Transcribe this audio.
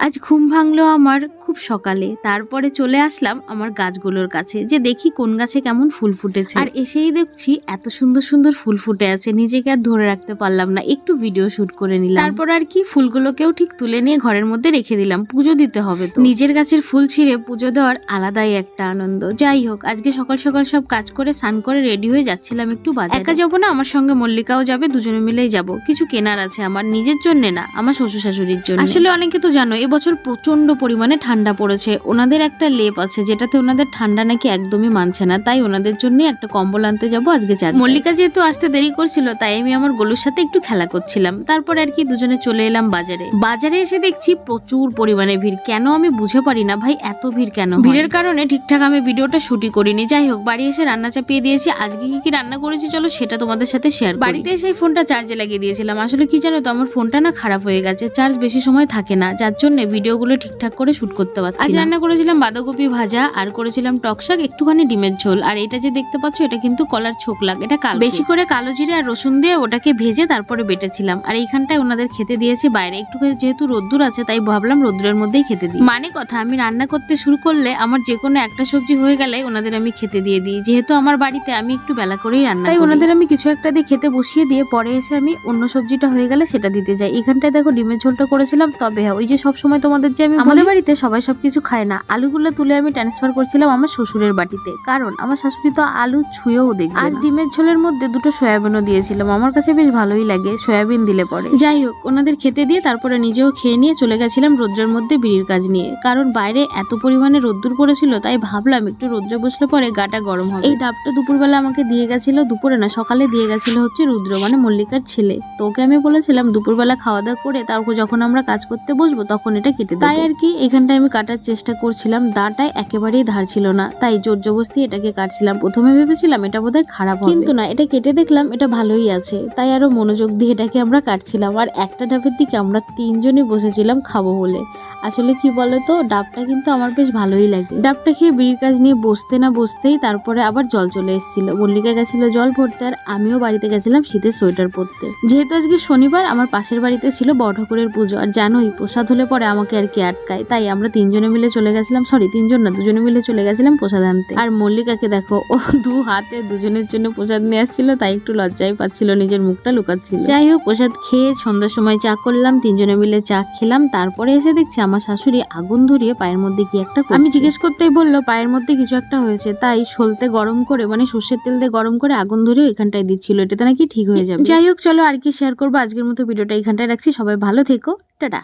আজ ঘুম ভাঙলো আমার খুব সকালে। তারপরে চলে আসলাম আমার গাছগুলোর কাছে যে দেখি কোন গাছে কেমন ফুল ফুটেছে। আর এসেই দেখছি এত সুন্দর সুন্দর ফুল ফুটে আছে, নিজেকে আর ধরে রাখতে পারলাম না, একটু ভিডিও শুট করে নিলাম। তারপর আর কি ফুলগুলোকেও ঠিক তুলে নিয়ে ঘরের মধ্যে রেখে দিলাম, পুজো দিতে হবে তো। নিজের গাছের ফুল ছিঁড়ে পুজো দেওয়ার আলাদাই একটা আনন্দ। যাই হোক, আজকে সকাল সকাল সব কাজ করে স্নান করে রেডি হয়ে যাচ্ছিলাম একটু বাজারে। একা যাবো না, আমার সঙ্গে মল্লিকাও যাবে, দুজনে মিলেই যাব। কিছু কেনার আছে আমার নিজের জন্য না, আমার শ্বশুর শাশুড়ির জন্য। আসলে অনেকে তো জানো এবছর প্রচন্ড পরিমাণে ঠান্ডা পড়েছে। ওনাদের একটা লেপ আছে যেটাতে ওনাদের ঠান্ডা নাকি একদমই মানছে না, তাই ওনাদের জন্য একটা কম্বল আনতে যাবো আজকে। মল্লিকা যেহেতু আসতে দেরি করছিল তাই আমি আমার গোলুর সাথে একটু খেলা করছিলাম। তারপর আর কি দুজনে চলে এলাম বাজারে। বাজারে এসে দেখছি প্রচুর পরিমাণে ভিড়। কেন আমি বুঝে পারি না ভাই, এত ভিড় কেন? ভিড়ের কারণে ঠিকঠাক আমি ভিডিওটা শুটই করিনি। যাই হোক, বাড়ি এসে রান্না চাপিয়ে দিয়েছি। আজকে কি কি রান্না করেছি চলো সেটা তোমাদের সাথে শেয়ার করি। বাড়িতে এসে ফোনটা চার্জে লাগিয়ে দিয়েছিলাম। আসলে কি জানো তো, আমার ফোনটা না খারাপ হয়ে গেছে, চার্জ বেশি সময় থাকে না, যার জন্য ভিডিওগুলো ঠিকঠাক করে শুট করতে পারছি। আজ রান্না করেছিলাম বাঁধাকপি ভাজা, আর করেছিলাম টক শাক, একটুখানি ডিমের ঝোল। আর এটা যে দেখতে পাচ্ছ এটা কিন্তু কলার ছোকলা, এটা বেশি করে কালো জিরে আর রসুন দিয়ে ওটাকে ভেজে তারপরে বেটেছিলাম। আর এইখানটায় ওনাদের খেতে দিয়েছি বাইরে, একটু যেহেতু রোদ্দুর আছে তাই ভাবলাম রোদ্দুরের মধ্যেই খেতে দিই। মানে কথা, আমি রান্না করতে শুরু করলে আমার যে কোনো একটা সবজি হয়ে গেলে ওনাদের আমি খেতে দিয়ে দিই। যেহেতু আমার বাড়িতে আমি একটু বেলা করেই রান্না করি, তাই ওনাদের আমি কিছু একটা দিয়ে খেতে বসিয়ে দিয়ে পরে এসে আমি অন্য সবজিটা হয়ে গেলে সেটা দিতে যাই। এখানটায় দেখো ডিমের ঝোলটা করেছিলাম। তবে ওই যে সবসময় তোমাদের যে আমি আমাদের বাড়িতে সবাই সবকিছু খায় না, আলুগুলো তুলে আমি ট্রান্সফার করছিলাম আমার শ্বশুরের বাটিতে, কারণ আমার শাশুড়ি তো আলু ছুঁয়েও দেখবে। আজ ডিমের ঝোলের মধ্যে দুটো সয়াবিনও দিয়েছিলাম, আমার কাছে বেশ ভালোই লাগে সয়াবিন দিলে পরে। যাই হোক, ওনাদের খেতে দিয়ে তারপরে নিজেও খেয়ে নিয়ে চলে গেছিলাম রোদ্রের মধ্যে বিড়ির কাজ নিয়ে, কারণ বাইরে এত পরিমাণে রোদ্দুর পড়েছিল, তাই ভাবলাম একটু রোদ্রে বসলে পরে গাটা গরম হবে। এই ডাবটা দুপুরবেলা আমাকে দিয়ে গেছিল, দুপুরে না সকালে দিয়ে গেছিল হচ্ছে রুদ্র, মানে মল্লিকার ছেলে। তো ওকে আমি বলেছিলাম দুপুরবেলা খাওয়া দাওয়া করে তারপর যখন আমরা কাজ করতে বসবো তখন এটা কেটে দেবো। তাই আর কি এখানটায় আমি কাটার চেষ্টা করছিলাম, দাঁটায় একেবারেই ধার ছিল না, তাই জোর জবস্তি এটাকে কাটছিলাম। প্রথমে ভেবেছিলাম এটা বোধহয় খারাপ হবে, কিন্তু না, এটা কেটে দেখলাম এটা ভালোই আছে, তাই আরো মনোযোগ দিয়ে এটাকে আমরা কাটছিলাম। আর একটা ডাবের দিকে আমরা তিনজনই বসেছিলাম খাবো বলে। আসলে কি বলতো, ডাবটা কিন্তু আমার বেশ ভালোই লাগে। ডাবটা খেয়ে বিড়ির কাজ নিয়ে বসতে না বসতেই তারপরে আবার জল চলে এসেছিল। মল্লিকা গেছিল জল ভরতে, আর আমিও বাড়িতে গেছিলাম শীতের সোয়েটার পরতে। যেহেতু আজকে শনিবার, আমার পাশের বাড়িতে ছিল বড় ঠাকুরের পুজো, আর জানোই প্রসাদ হলে পরে আমাকে আর কি আটকায়, তাই আমরা তিনজনে মিলে চলে গেছিলাম, তিনজন না দুজনে মিলে চলে গেছিলাম প্রসাদ আনতে। আর মল্লিকাকে দেখো, ও দু হাতে দুজনের জন্য প্রসাদ নিয়ে আসছিল, তাই একটু লজ্জাই পাচ্ছিল, নিজের মুখটা লুকাচ্ছিল। যাই হোক, প্রসাদ খেয়ে সন্ধ্যার সময় চা করলাম, তিনজনে মিলে চা খেলাম। তারপরে এসে দেখছি আমার শাশুড়ি আগুন ধরিয়ে পায়ের মধ্যে কি একটা করছে। আমি জিজ্ঞেস করতেই বললো পায়ের মধ্যে কিছু একটা হয়েছে, তাই সলতে গরম করে, মানে সর্ষের তেল দিয়ে গরম করে আগুন ধরিয়ে এখানটায় দিচ্ছিল, এটাতে নাকি ঠিক হয়ে যাবে। যাই হোক, চলো আর কি শেয়ার করবো, আজকের মতো ভিডিওটা এখানটায় রাখছি। সবাই ভালো থেকো, টাটা।